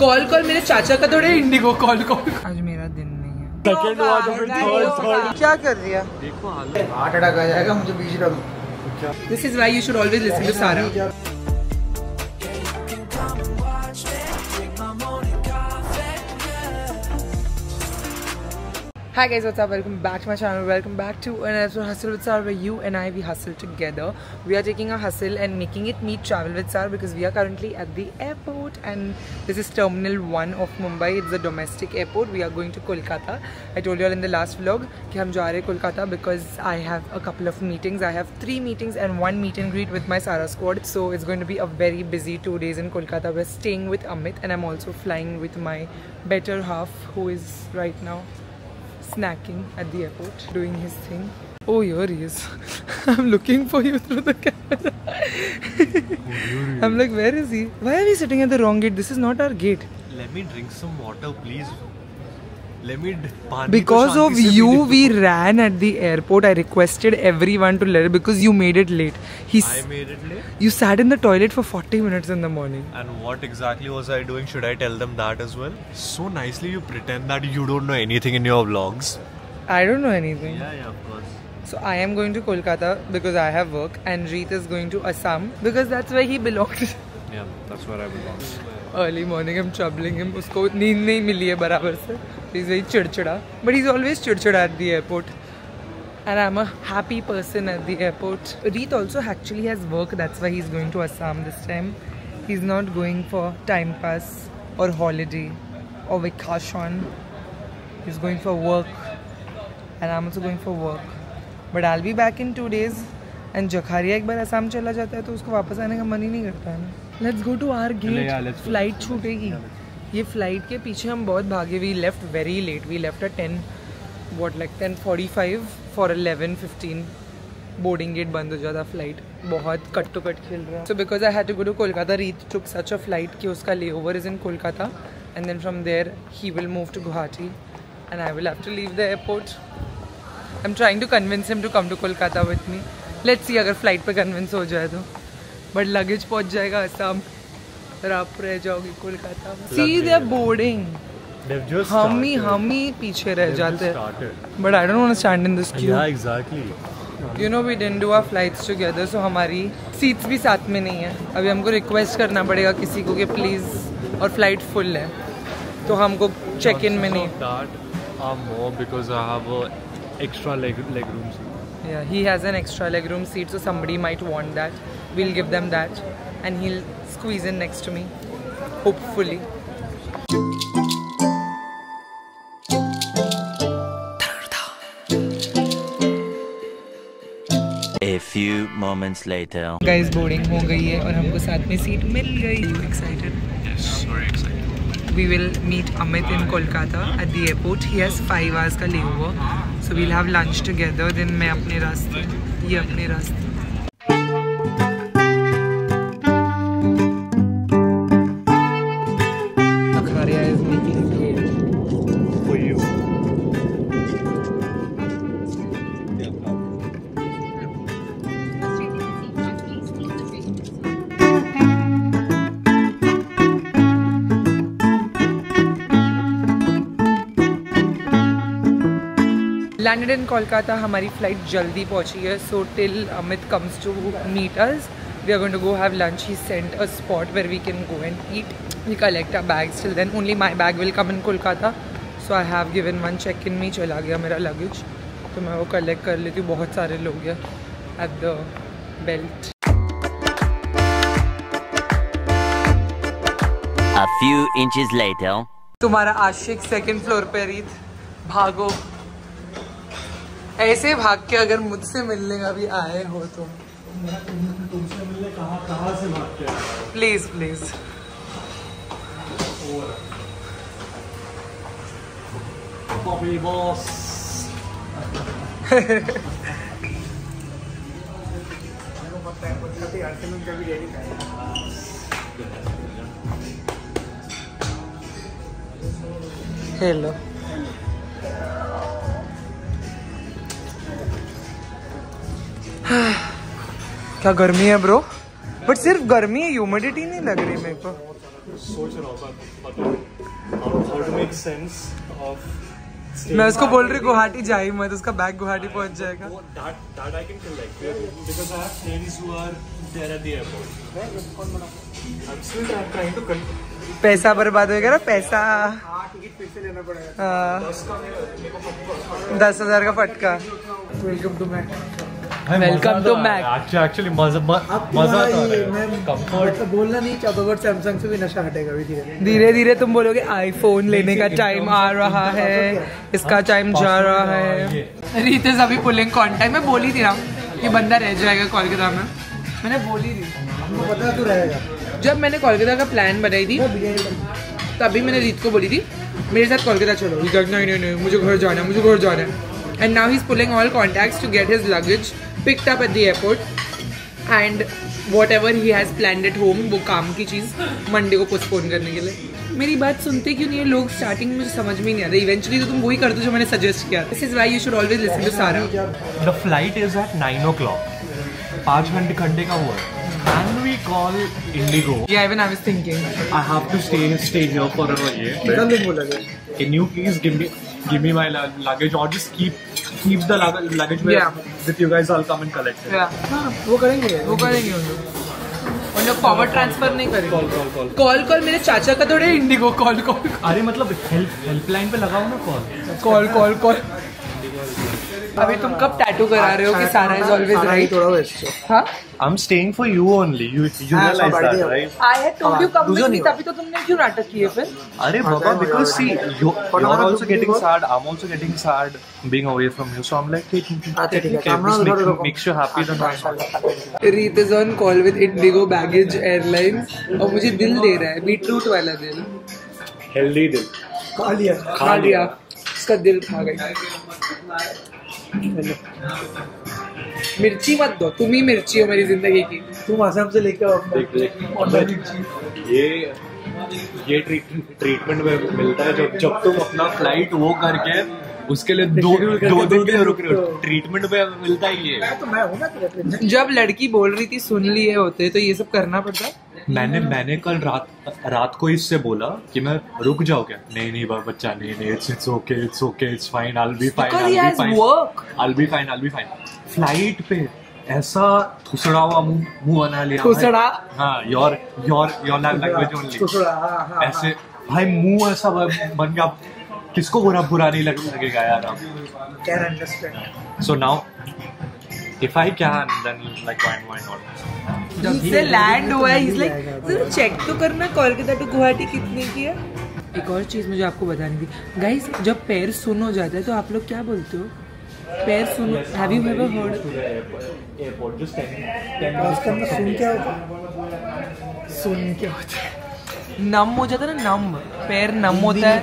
Call मेरे चाचा का थोड़े इंडिगो कॉल। आज मेरा दिन नहीं है। क्या कर रही है? देखो हार्ट अटैक आ जाएगा मुझे बीच में। This is why you should always listen to Sarah. Hi guys, what's up? Welcome back to my channel. Welcome back to another episode of Hustle with Sarah, where you and I, we hustle together. We are taking a hustle and making it meet travel with Sarah because we are currently at the airport and this is Terminal 1 of Mumbai. It's a domestic airport. We are going to Kolkata. I told you all in the last vlog कि हम जा रहे हैं Kolkata because I have a couple of meetings. I have 3 meetings and 1 meet and greet with my Sarah squad. So it's going to be a very busy 2 days in Kolkata. We're staying with Amit and I'm also flying with my better half who is right now snacking at the airport, doing his thing. Oh, here he is. I'm looking for you through the camera. I'm like, where is he? Why are we sitting at the wrong gate? This is not our gate. Let me drink some water, please. Because of you, we ran at the airport. I requested everyone to let it because you made it late. I made it late? You sat in the toilet for 40 minutes in the morning. And what exactly was I doing? Should I tell them that as well? So nicely you pretend that you don't know anything in your vlogs. I don't know anything. Yeah, of course. So I am going to Kolkata because I have work and Reet is going to Assam because that's where he belongs. Yeah, that's where I belong. Early morning I'm troubling him. Usko neend nahi mili hai barabar se. He's very chidchida. But he's always chidchida at the airport. And I'm a happy person at the airport. Reet also actually has work. That's why he's going to Assam this time. He's not going for time pass or holiday or vacation. He's going for work. And I'm also going for work. But I'll be back in 2 days. And Jakharia एक बार असम चला जाता है तो उसको वापस आने का मन ही नहीं करता है ना. Let's go to our gate. Flight छूटेगी. ये flight के पीछे हम बहुत भागे. We left very late. We left at 10:45 for 11:15. Boarding gate बंद हो जाता flight. बहुत कट to कट खेल रहा है. So because I had to go to Kolkata, Reet took such a flight कि उसका layover is in Kolkata, and then from there he will move to Guwahati, and I will have to leave the airport. I'm trying to convince him to come to Kolkata with me. Let's see अगर flight पे convince हो जाए तो. But luggage पहुंच जाएगा असम. फिर आप रह जाओगे कोलकाता में. See, they are boarding. हम ही पीछे रह जाते हैं. But I don't want to stand in this queue. Yeah, exactly. You know we didn't do our flights together, so हमारी seats भी साथ में नहीं है. अभी हमको request करना पड़ेगा किसी को कि please, और flight full है, तो हमको check in में नहीं. That are more because I have a extra leg room seat. Yeah, he has an extra legroom seat, so somebody might want that. We'll give them that, and he'll squeeze in next to me, hopefully. A few moments later. Guys, boarding हो गई है और हमको साथ में seat मिल गई. You excited? Yes, very excited. We will meet Amit in Kolkata at the airport. He has 5 hours का layover, so we'll have lunch together. Then मैं अपने रास्ते, ये अपने रास्ते. Akharia is making it for you. Landed in Kolkata. हमारी flight जल्दी पहुंची है. So till Amit comes to meet us, we are going to go have lunch. He sent a spot where we can go and eat. We collect our bags. Till then, only my bag will come in Kolkata. So I have given one check-in में चला गया मेरा luggage. तो मैं वो collect कर लेती हूँ. बहुत सारे लोग हैं at the belt. A few inches later. तुम्हारा आशिक second floor पे. रीत भागो. ऐसे भाग के अगर मुझसे मिलने का भी आए हो तो तुमसे मिलने कहाँ से भागते हैं? Please please. Bobby boss. Hello. क्या गर्मी है ब्रो. बट सिर्फ गर्मी है, ह्यूमिडिटी नहीं लग रही मेरे को. सोच रहा हूँ how to make sense of. मैं उसको बोल रही गुवाहाटी जाए मत, उसका बैग गुवाहाटी पहुंच जाएगा. That I can collect because I have friends who are there at the airport. I'm still trying to पैसा बर्बाद होएगा ना, पैसा. टिकट फिर से लेना पड़ेगा. 10,000 का फटका. Welcome to Mac. Welcome to Mac. Actually मजा कंफर्ट बोलना नहीं चाहता बट सैमसंग से भी नशा हटेगा भी धीरे धीरे. तुम बोलोगे आईफोन लेने का टाइम आ रहा है, इसका टाइम जा रहा है. रीतेश अभी पुलिंग कॉन्टैक्ट में बोली थी ना ये बंदा रह जाएगा कोलकाता में. मैंने बोली थी हमको पता है तू रहेगा. जब मैंने कोलकाता का प्लान बनाई थी तभी मैंने रीत को बोली थी मेरे साथ कोलकाता चलो. नहीं मुझे घर जाना है, मुझे घर जाना है. And now he is pulling all contacts to get his luggage picked up at the airport and whatever he has planned at home वो काम की चीज़ मंडे को पोस्टपोन करने के लिए. मेरी बात सुनते क्यों नहीं है लोग? स्टार्टिंग में मुझे समझ में नहीं आता. इवेंचुअली तो तुम वही करते हो जो मैंने सजेस्ट किया. This is why you should always listen to Sara. The flight is at 9 o'clock. 5 घंटे का हुआ है. Can we call Indigo? Yeah, even I was thinking. I have to stay here for a year. Can you please give me my luggage or just keep the luggage with you guys? I'll come and collect it. Yeah. वो करेंगे उन लोग forward transfer नहीं करेंगे. Call मेरे चाचा का थोड़े इंडिगो. कॉल अरे मतलब हेल्पलाइन पे लगाओ ना कॉल. अभी तुम कब टैटू करा रहे हो कि सारा इज ऑलवेज राइट? थोड़ा वेस्ट. हाँ, I'm staying for you only. You realize that, right? I had told you come with me. तभी तो तुमने क्यों नाटक किए फिर? अरे बाबा, because see, you're also getting sad. I'm also getting sad being away from you. So I'm like, hey, makes you happy then. Reet is on call with Indigo Baggage Airlines और मुझे दिल दे रहा है, बीटरूट वाला दिल. Healthy दिल. खा लिया. उसका दिल खा गई. मिर्ची मत दो, तुम ही मिर्ची हो मेरी जिंदगी की. तुम आसाम से लेकर ये ट्रीटमेंट में मिलता है जब तुम अपना फ्लाइट वो करके उसके लिए 2 दिन के लिए रुक रहे हो. ट्रीटमेंट में मिलता ही ये. तो मैं हूं ना तेरा ट्रीटमेंट. जब लड़की बोल रही थी सुन लिए होते तो ये सब करना पड़ता. मैंने कल रात को इससे बोला कि मैं रुक जाओ क्या. नहीं बच्चा नहीं it's okay it's fine. I'll be fine. Flight पे ऐसा थुसड़ा हुआ मुंह बना लिया. थुसड़ा? हाँ, योर लैंग्वेज ओनली. ऐसे भाई मुंह ऐसा बन गया. किसको बुरा नहीं लगेगा यार. Can understand. So now if I can then like why not. जब से लैंड हुआ है he's like चेक तो करना कोलकाता टू गुवाहाटी कितने की है. एक और चीज़ मुझे आपको बतानी थी गाइस. जब पैर सुन हो जाता है तो आप लोग क्या बोलते हो? पैर सुन. Have you ever heard? Airport just 10 सुन क्या होता है? नम हो जाता है ना. नम पैर नम होता है.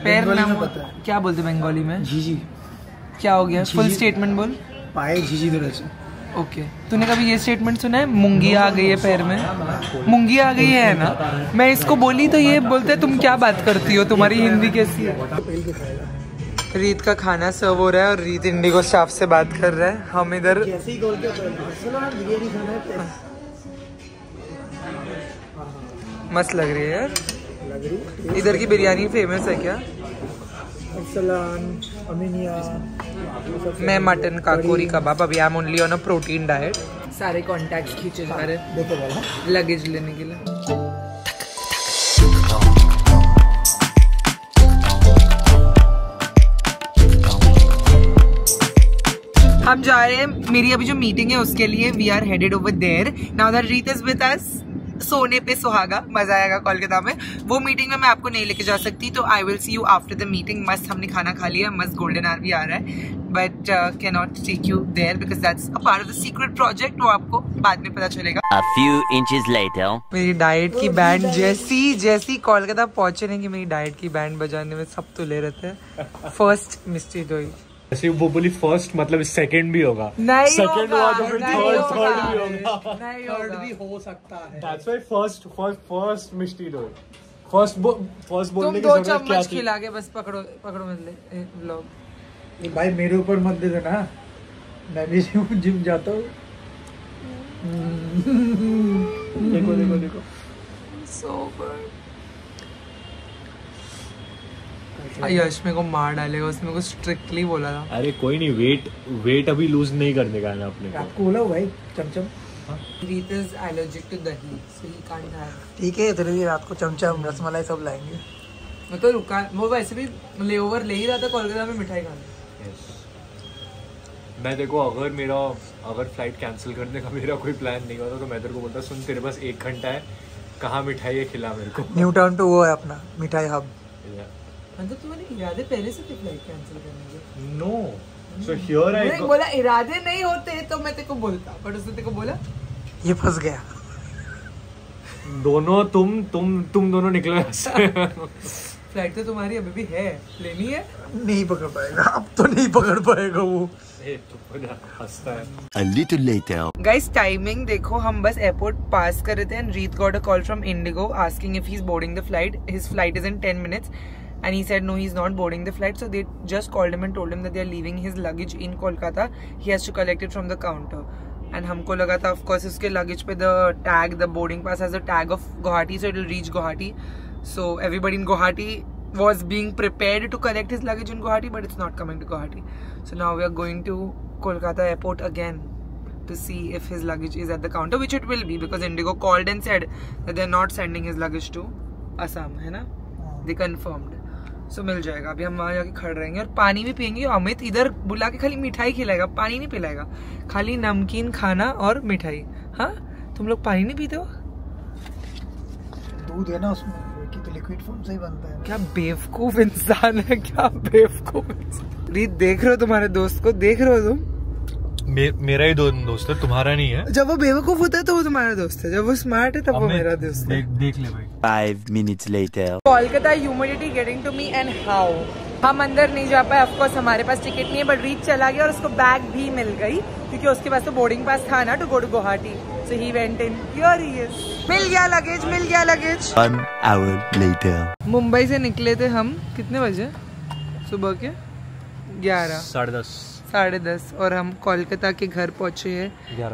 पैर नम पता है. क्या बोलते बंगाली में? झीझी. क्या हो गया? फुल स्टेटमेंट बोल. पाए झीझी दो. ओके. तूने कभी ये स्टेटमेंट सुना है मुंगी आ गई है पैर में? मुंगी आ गई है ना. मैं इसको बोली तो ये बोलते तुम क्या बात करती हो, तुम्हारी हिंदी कैसी है? रीत का खाना सर्व हो रहा है और रीत इंडिगो स्टाफ से बात कर रहा है. हम इधर मस्त लग रही है यार. इधर की बिरयानी फेमस है क्या? मैं मटन काकोरी कबाब. अभी I am only on a protein diet. सारे कॉन्टैक्ट्स खींचे जा रहे हैं लगेज लेने के लिए. हम जा रहे हैं. मेरी अभी जो मीटिंग है उसके लिए we are headed over there. Now that Reet is with us. सोने पे सुहागा. मजा आएगा कोलकाता में. वो मीटिंग में मैं आपको नहीं लेके जा सकती तो I will see you after the meeting. मस्त हमने खाना खा लिया. मस्त गोल्डन आवर भी आ रहा है but can not take you there because that's a part of the secret project. वो आपको बाद में पता चलेगा. A few inches later. मेरी डाइट की बैंड जैसी कोलकाता पहुंचे नहीं कि मेरी डाइट की बैंड बजाने में सब तो ले रहे थे. फर्स्ट मिस्टी दोई. ऐसे वो बोली फर्स्ट मतलब सेकंड भी होगा. नहीं सेकंड हुआ तो फिर थर्ड भी होगा. थर्ड भी हो सकता है. That's why first मिष्टी दो. फर्स्ट बोलने की तुम 2 जरूरत क्या चम्मच थी? खिला के बस पकड़ो मत ले व्लॉग. भाई मेरे ऊपर मत दे देना. मैं भी जिम जाता हूँ. देखो So good. यश मेरे को मार डालेगा, उसने मेरे को स्ट्रिक्टली बोला था। अरे कोई नहीं, वेट अभी लूज नहीं करने का है अपने को। आपको बोला भाई चमचम। Reet is allergic to dahi, so he can't have. ठीक है, तेरे लिए रात को चमचम रसमलाई सब लाएंगे। मैं तो रुका, वो वैसे भी लेओवर ले ही रहा था कोलकाता में मिठाई खाने। मैं देखो अगर फ्लाइट कैंसिल करने का मेरा कोई प्लान नहीं होता तो मैं तेरे को बोलता सुन तेरे पास 1 घंटा है, कहाँ मिठाई है खिला मेरे को। न्यू टाउन पे वो है अपना मिठाई हब। मतलब तुम्हारे इरादे पहले से थे फ्लाइट कैंसिल करने के? नो, सो हियर आई बोला इरादे नहीं होते तो मैं तेरे को बोलता, बट उसने तेरे को बोला ये फंस गया। दोनों तुम दोनों निकले। फ्लाइट तो तुम्हारी अभी भी है, लेनी है। नहीं पकड़ पाएगा, अब तो नहीं पकड़ पाएगा वो। हंसता है। A little later. Guys, timing देखो, हम बस एयरपोर्ट पास कर रहे थे and Reet got a call from Indigo asking if he's boarding the flight. His flight is in 10 minutes and he said no, he's not boarding the flight. So they just called him and told him that they are leaving his luggage in Kolkata. He has to collect it from the counter. And हमको लगा था of course उसके luggage पे the boarding pass has a tag of Guwahati, so it will reach Guwahati. So everybody in Guwahati was being prepared to collect his luggage in Guwahati, but it's not coming to Guwahati. So now we are going to Kolkata airport again to see if his luggage is at the counter, which it will be because Indigo called and said that they're not sending his luggage to Assam, है ना? They confirmed. So मिल जाएगा। अभी हम वहाँ जाके खड़े रहेंगे और पानी भी पियेंगे। अमित इधर बुला के खाली मिठाई खिलाएगा, पानी नहीं पिलाएगा, खाली नमकीन खाना और मिठाई। हाँ, तुम लोग पानी नहीं पीते हो? दूध है ना उसमें, कि तो लिक्विड फॉर्म से ही बनता है। क्या बेवकूफ इंसान है, क्या बेवकूफ इंसान। रीत देख रहे हो तुम्हारे दोस्त को, देख रहे हो तुम? मेरा ही दोस्त है, तुम्हारा नहीं है। जब वो बेवकूफ होता है तो वो तुम्हारा दोस्त है, जब वो स्मार्ट है तब वो मेरा दोस्त है। देख ले भाई। 5 minutes later. Kolkata humidity getting to me and how. हम अंदर नहीं जा पाए, ऑफ कोर्स हमारे पास टिकट नहीं है, बट रीत चला गया और उसको बैग भी मिल गई क्योंकि उसके पास तो बोर्डिंग पास था ना to go to Guwahati. So he went in, here he is. मिल गया लगेज। 1 hour later. मुंबई से निकले थे हम कितने बजे? सुबह के 10:30 10:30 और हम कोलकाता के घर पहुंचे हैं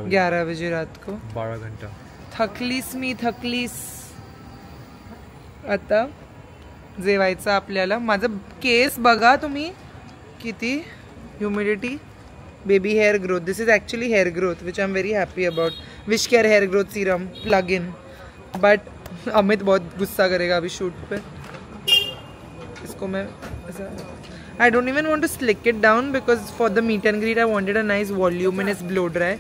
11 बजे रात को। 12 घंटा। थकलीस आता जेवायचं आपल्याला। माझं केस बघा तुम्ही किती humidity, baby hair growth. This is actually hair growth which I am very happy about. Wish Care hair growth serum plug in. But Amit बहुत गुस्सा करेगा अभी शूट पे. इसको मैं I don't even want to slick it down because for the meet and greet I wanted a nice voluminous blow dry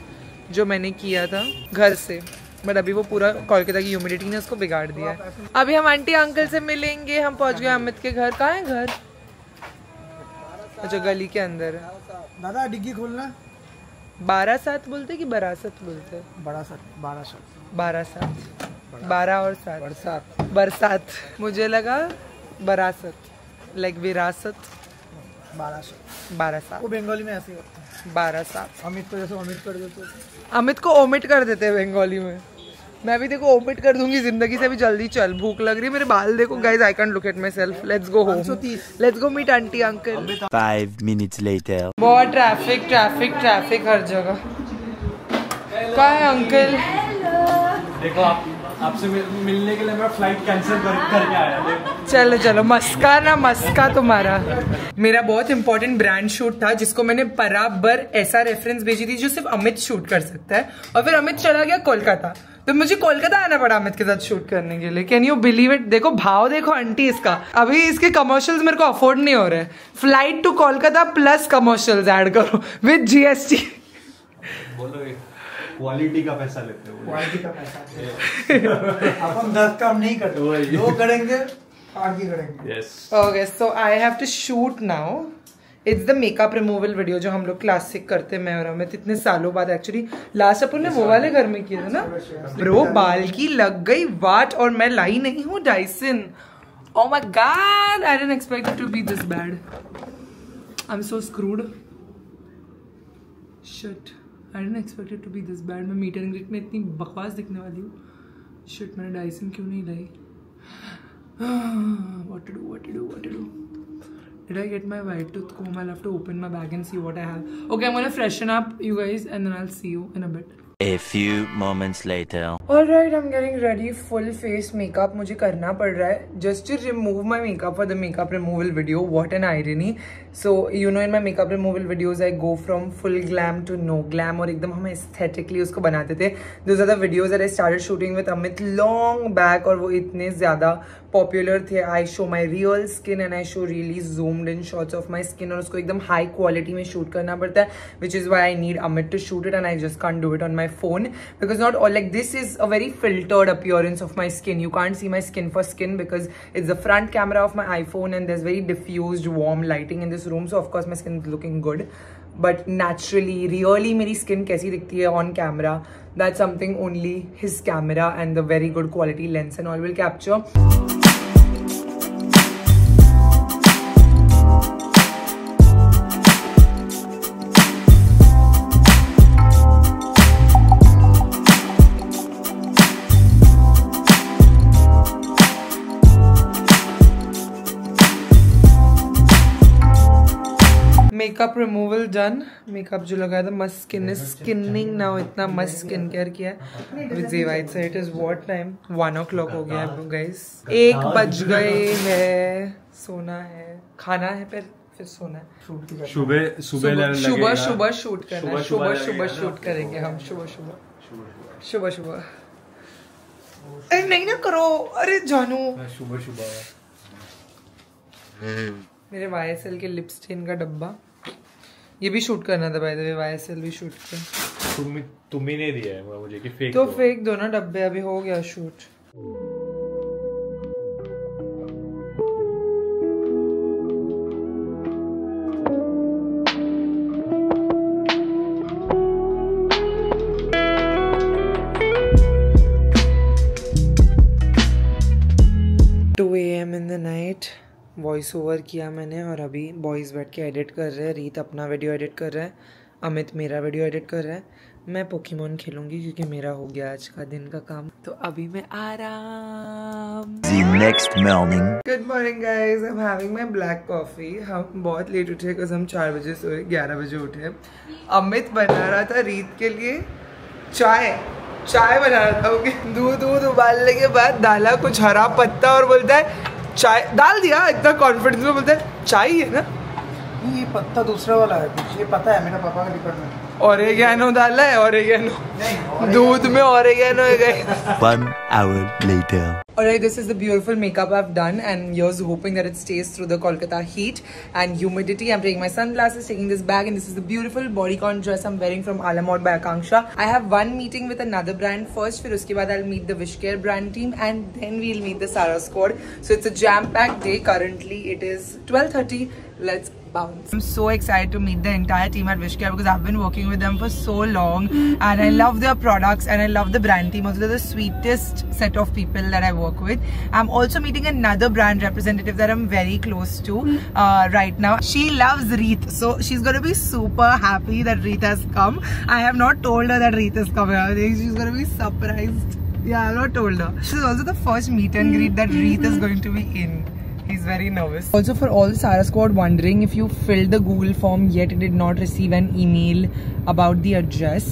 जो मैंने किया था घर से. बट अभी वो पूरा कोलकाता की ह्यूमिडिटी ने उसको बिगाड़ दिया है. अभी हम आंटी अंकल से मिलेंगे. हम पहुंच गए अमित के घर. कहाँ है घर? अच्छा गली के अंदर है. दादा डिग्गी खोलना. 12/7 बोलते कि बरासत बोलते? 12/7. 12 और 7 बरसात. मुझे लगा बरासत लाइक विरासत. 12/7 वो बंगाली में ऐसे होता है. 12/7. अमित को जैसे ओमिट कर देते. अमित को ओमिट कर देते हैं बंगाली में. मैं भी देखो ओमिट कर दूंगी जिंदगी से भी. जल्दी चल, भूख लग रही है. मेरे बाल देखो guys. I can't look at myself. Let's go home. Let's go meet aunty uncle. 5 minutes later. बहुत ट्रैफिक हर जगह. कहाँ है अंकल? देखो आपसे मिलने के लिए मैं फ्लाइट कैंसिल करके आया. चलो मस्का तुम्हारा. मेरा बहुत इंपॉर्टेंट ब्रांड शूट था जिसको मैंने बराबर ऐसा रेफरेंस भेजी थी जो सिर्फ अमित शूट कर सकता है. और फिर अमित चला गया कोलकाता तो मुझे कोलकाता आना पड़ा अमित के साथ शूट करने के लिए. Can you believe it? देखो भाव देखो आंटी इसका. अभी इसके कमर्शियल्स मेरे को अफोर्ड नहीं हो रहे. Flight to Kolkata plus commercials add करो विद GST. बोलो क्वालिटी का पैसा लेते हो. क्वालिटी का पैसा. अपन 10 काम नहीं करते, 2 करेंगे, आगे करेंगे. Yes. Okay, so I have to shoot now. It's the makeup removal video जो हम लोग क्लासिक करते हैं मैं और अमित इतने सालों बाद. एक्चुअली लास्ट अपन ने वो वाले घर में किया था ना. ब्रो बाल की लग गई वाट और मैं लाई नहीं हूँ Dyson. Oh my God! I didn't expect it to be this bad. I'm so screwed. Shit. I didn't expect it to be this bad. मैं मीट एंड ग्रीट में इतनी बकवास दिखने वाली हूँ. Shit, मैंने डाइसन क्यों नहीं लाई? What to do? Did I get my white tooth comb? I'll have to open my bag and see what I have. Okay, I'm gonna freshen up, you guys, and then I'll see you in a bit. A few moments later. Alright, I'm getting ready. Full face makeup मुझे करना पड़ रहा है just to remove my makeup for the makeup removal video. What an irony. So you know in my makeup removal videos I go from full glam to no glam और एकदम हम aesthetically उसको बनाते थे. Those are the videos that I started shooting with Amit long back और वो इतने ज़्यादा popular थे. I show my real skin and I show really zoomed in shots of my skin और उसको एकदम high quality में shoot करना पड़ता है, which is why I need Amit to shoot it and I just can't do it on my phone because not all like this is a very filtered appearance of my skin. You can't see my skin for skin because it's the front camera of my iPhone and there's very diffused warm lighting in this room, so of course my skin is looking good, but naturally really मेरी skin कैसी दिखती है on camera, that's something only his camera and the very good quality lens and all will capture. Makeup removal done. Makeup जो लगाया था मस्त skin is skinning now. इतना मस्त skin care किया है with Zevite से. It is what time? 1 o'clock हो गया है guys. 1 बज गए हैं. सोना है, खाना है, फिर सोना है. सुबह शूट करना है. सुबह शूट करेंगे हम. सुबह. अरे नहीं ना करो. अरे जानू. सुबह. मेरे YSL के लिप स्टेन का डब्बा ये भी शूट करना था. बाय द वे YSL भी शूट कर तुम ही ने दिया है मुझे कि फेक तो फेक दो ना डब्बे. अभी हो गया shoot. AM in the night voice over किया मैंने और अभी बॉयज़ बैठ के एडिट कर रहे हैं. रीत अपना वीडियो एडिट कर रहा है, अमित मेरा वीडियो एडिट कर रहा है. मैं पोकेमॉन खेलूंगी क्योंकि मेरा हो गया आज का दिन का काम. तो अभी मैं आराम. Next morning. Good morning guys. I am having my black coffee. हम बहुत लेट उठे बिकॉज हम 4 बजे सोए, 11 बजे उठे. अमित बना रहा था रीत के लिए चाय बना रहा था. ओके, दूध उबालने के बाद डाला कुछ हरा पत्ता और बोलता है चाय डाल दिया. इतना कॉन्फिडेंस में बोलता है चाय है ना. ये पत्ता दूसरा वाला है कुछ. ये पता है मेरा पापा का डिपार्टमेंट. ऑरेगैनो डाला है. ऑरेगैनो दूध में ऑरेगैनो है guys. 1 hour later. Alright, this is the beautiful makeup I've done and here's hoping that it stays through the Kolkata heat and humidity. I'm taking my sunglasses, taking this bag, and this is the beautiful bodycon dress I'm wearing from Alamod by Akanksha. I have one meeting with another brand first, फिर उसके बाद I'll meet the Wishcare brand team and then we'll meet the Sara squad. So it's a jam-packed day. Currently it is 12:30. Let's bounce. I'm so excited to meet the entire team at Wishcare because I've been working with them for so long and I love their products and I love the brand team. Also, they're the sweetest set of people that I work with. I'm also meeting another brand representative that I'm very close to right now. She loves Reet, so she's going to be super happy that Reet has come. I have not told her that Reet is coming. I think she's going to be surprised. Yeah, I've not told her. This is also the first meet and greet that Reet is going to be in. He's very nervous. Also, for all the Sara squad wondering, if you filled the Google form yet did not receive an email about the address,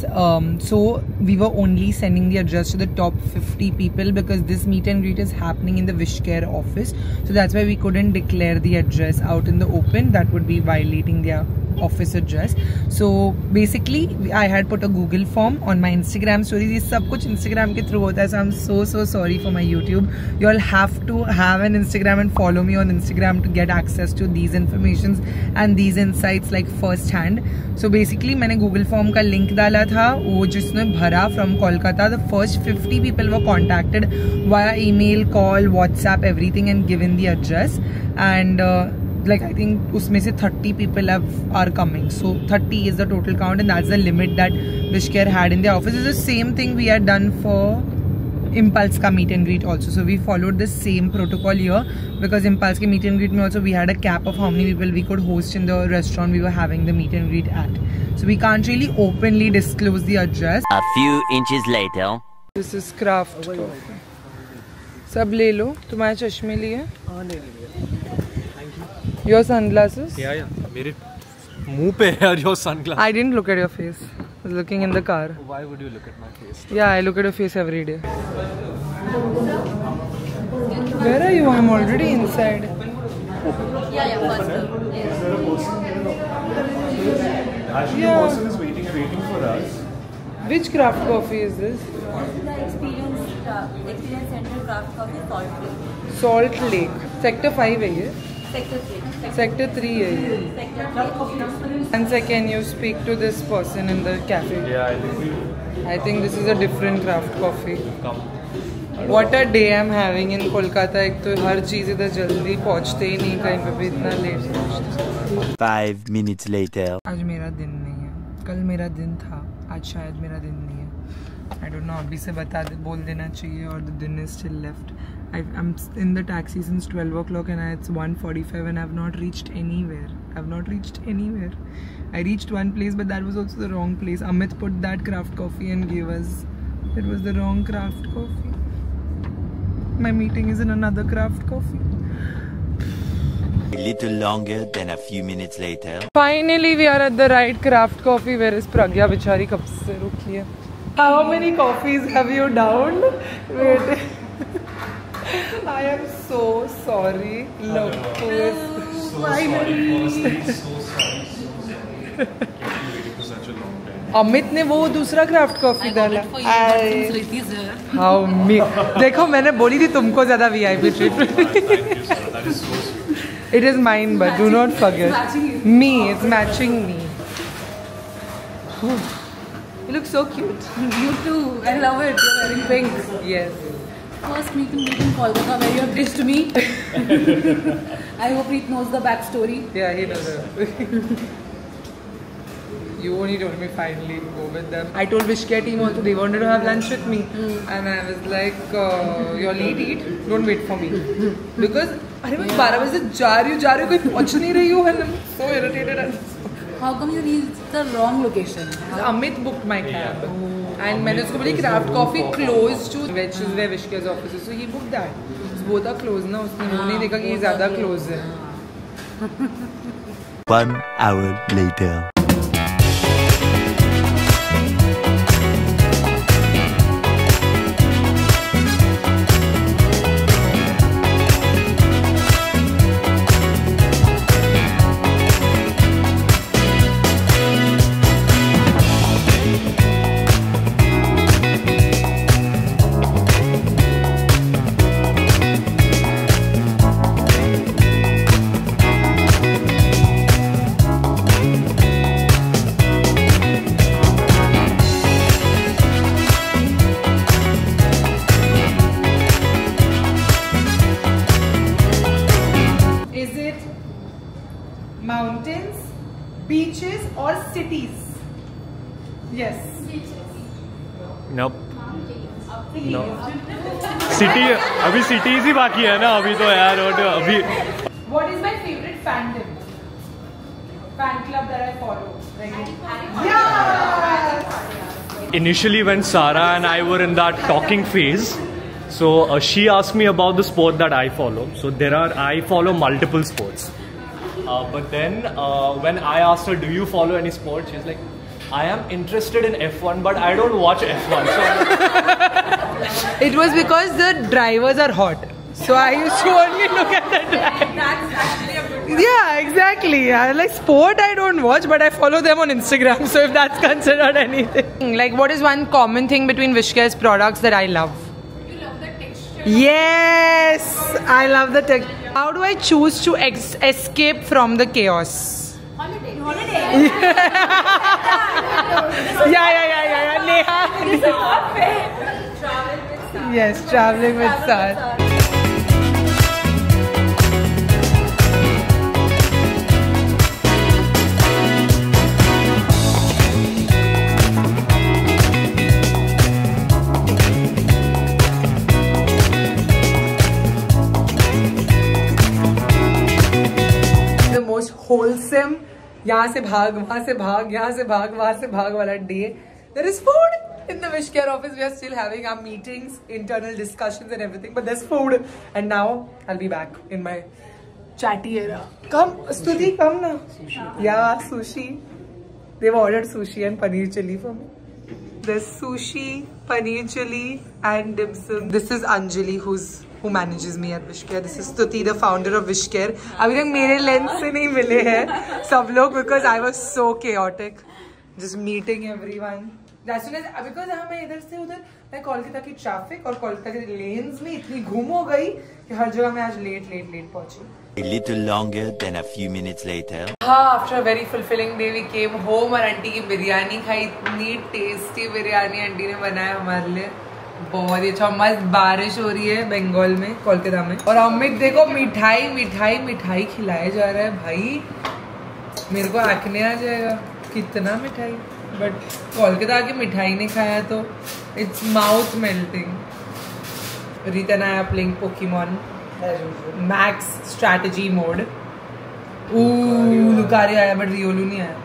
so we were only sending the address to the top 50 people because this meet and greet is happening in the Wishcare office. So that's why we couldn't declare the address out in the open. That would be violating their office address. So basically I had put a Google form on my Instagram stories. ये सब कुछ Instagram के through होता है. So I'm so sorry for my YouTube. You all have to have an Instagram and follow me on Instagram to get access to these informations and these insights like first hand. So basically मैंने Google form का link डाला था, वो जिसने भरा from Kolkata. The first 50 people were contacted via email, call, WhatsApp, everything and given the address and like I think उसमें से 30 people are coming. So 30 is the total count and that's the limit that Wishcare had in their office. It's the same thing we had done for Impulse ka meet and greet also. So we followed the same protocol here because Impulse ke meet and greet mein also we had a cap of how many people we could host in the restaurant we were having the meet and greet at. So we can't really openly disclose the address. A few inches later. This is craft coffee. सब ले लो. तुम्हारे चश्मे लिए? हाँ ले लिए. Your sunglasses? Yeah. मेरे मुंह पे है your sunglasses. I didn't look at your face. was looking in the car. Why would you look at my face? Yeah, I look at your face every day. Where are you? I'm already inside. Yeah, first. Actually, the person is waiting for us. Which craft coffee is this? This is the Experience Center Craft Coffee, Salt Lake. Salt Lake. Sector 5 है ये. Sector 3. Sector 3 है ये. Sector 3. One second, you speak to this person in the cafe. Yeah, I think this is a different craft coffee. Come. What a day I'm having in Kolkata. एक तो हर चीज़ इधर जल्दी पहुँचते ही नहीं, कहीं पे भी इतना लेट पहुँचते. 5 minutes later. आज मेरा दिन नहीं है. कल मेरा दिन था. आज शायद मेरा दिन नहीं है. I don't know. अभी से बोल देना चाहिए. और the दिन is still left. I'm in the taxi since 12 o'clock and it's 1:45 and I've not reached anywhere. I reached one place, but that was also the wrong place. Amit put that craft coffee and gave us. It was the wrong craft coffee. My meeting is in another craft coffee. A little longer than a few minutes later. Finally, we are at the right craft coffee. Where is Pragya? Bichari kab se rukhi hai. How many coffees have you downed? Wait. I am so sorry. Look, finally. So sorry. Waiting for such a long time. Amit ने वो दूसरा craft coffee डाला. How me? देखो मैंने बोली थी तुमको ज्यादा VIP treatment. That is so sweet. It is mine, but do not forget. Me, it's matching me. You look so cute. You too. I love it. You're wearing pink. Yes. First meeting in Kolkata where you have ditched me. I hope Preet knows the backstory. Yeah, he does it. You only told me finally go with them. I told Vishka team also they wanted to have lunch with me, and I was like, "You'll eat. Don't wait for me." Because अरे मैं 12 बजे जा रही हूँ कोई पहुँच नहीं रही हूँ, and I'm so irritated. How come you reached the wrong location? Amit booked my cab, and मैंने उसको बोली craft coffee close to which is where Vishka's office is, so he booked that. So both are close ना, उसने वो नहीं देखा कि ये ज़्यादा close है. 1 hour later. Mountains, beaches or cities? Yes. Nope. No. City. अभी cities ही बाकी है ना अभी तो यार अभी. What is my favorite fandom? Fan club that I follow. Yeah. Initially, when Sarah and I were in that talking phase, so she asked me about the sport that I follow. So I follow multiple sports. But then when I asked her, do you follow any sport? She's like, I am interested in F1, but I don't watch F1. So it was because the drivers are hot. So I used to only look at the drivers. That's actually a good one. Yeah, exactly. I like sport I don't watch, but I follow them on Instagram. So if that's considered anything. Like what is one common thing between Vishka's products that I love? You love the texture. Yes, I love the texture. How do I choose to escape from the chaos? Holiday. Yeah. Neha. This is not fair. Travel with Sarah. Yes, traveling with Sarah. Wholesome, यहाँ से भाग, वहाँ से भाग, यहाँ से भाग, वहाँ से भाग वाला day. There is food in the Wishcare office. We are still having our meetings, internal discussions and everything, but there's food. And now I'll be back in my chatty era. Come, Stuti, come now. Sushi. Yeah, sushi. They've ordered sushi and paneer chili for me. There's sushi, paneer chili and dim sum. This is Anjali who manages me at Wishcare. This is Stuti, the founder of Wishcare. अभी तक मेरे lens से नहीं मिले हैं सब लोग because I was so chaotic, just meeting everyone. As soon as because मैं इधर से उधर मैं कोलकाता की ट्रैफिक और कोलकाता के लेन्स में इतनी घूम हो गई कि हर जगह मैं आज लेट पहुंची. A little longer than a few minutes later. हाँ, after a very fulfilling day we came home और आंटी की बिरयानी खाई. इतनी टेस्टी बिरयानी आंटी ने बनाया हमारे लिए, बहुत ही अच्छा. मस्त बारिश हो रही है बंगाल में, कोलकाता में. और अमित देखो मिठाई खिलाया जा रहा है भाई. मेरे को एक्ने आ जाएगा, कितना मिठाई. बट कोलकाता की मिठाई नहीं खाया तो its mouth melting. Rita and I are playing Pokemon Max Strategy Mode. Lucario आया बट रियोलू नहीं आया.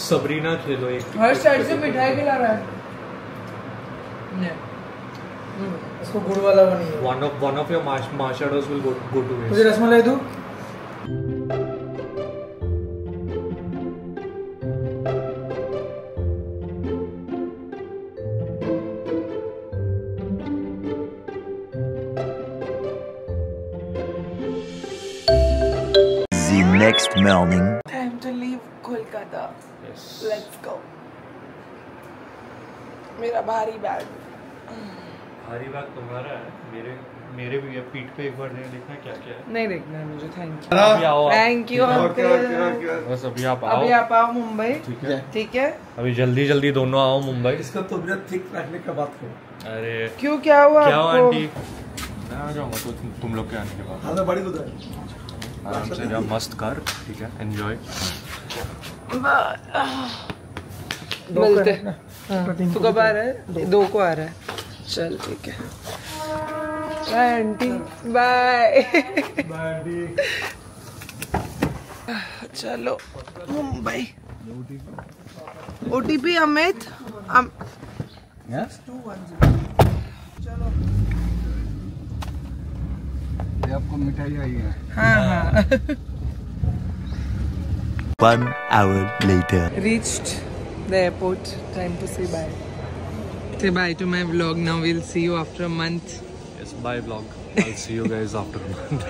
सबरीना खेलो एक. हर साइड से मिठाई खिला रहा है. इसको गुड़ वाला बनी. One of your marshmallows will go to waste. मुझे रसमलाई दो. The next morning. Time to leave Kolkata. Yes. Let's go. मेरा भारी बैग. भारी बैग तुम्हारा है. मेरे भी पीठ पे एक बार देखना क्या है. नहीं देखना है मुझे. थैंक अभी आओ. Thank you uncle. बस अभी आप आओ मुंबई. ठीक है. अभी जल्दी दोनों आओ मुंबई. इसका तो बिना थिक रखने का बात करो. अरे क्यों, क्या हुआ आपको? आंटी मैं आ जाऊंगा तो तुम लोग के आने के बाद. हाँ बड़ी उधर आराम से जा, मस्त कर. ठीक है, एंजॉय. मिलते हैं. तू कब आ रहा है? 2 को आ रहा है. चल ठीक है. Bye aunty. बाय. चलो मुंबई. OTP अमित. चलो. ये आपको मिठाई आई है. हाँ. 1 hour later. Reached the airport. Time to say bye. Say bye to my vlog now. We'll see you after a month. Yes, bye vlog. I'll see you guys after a month.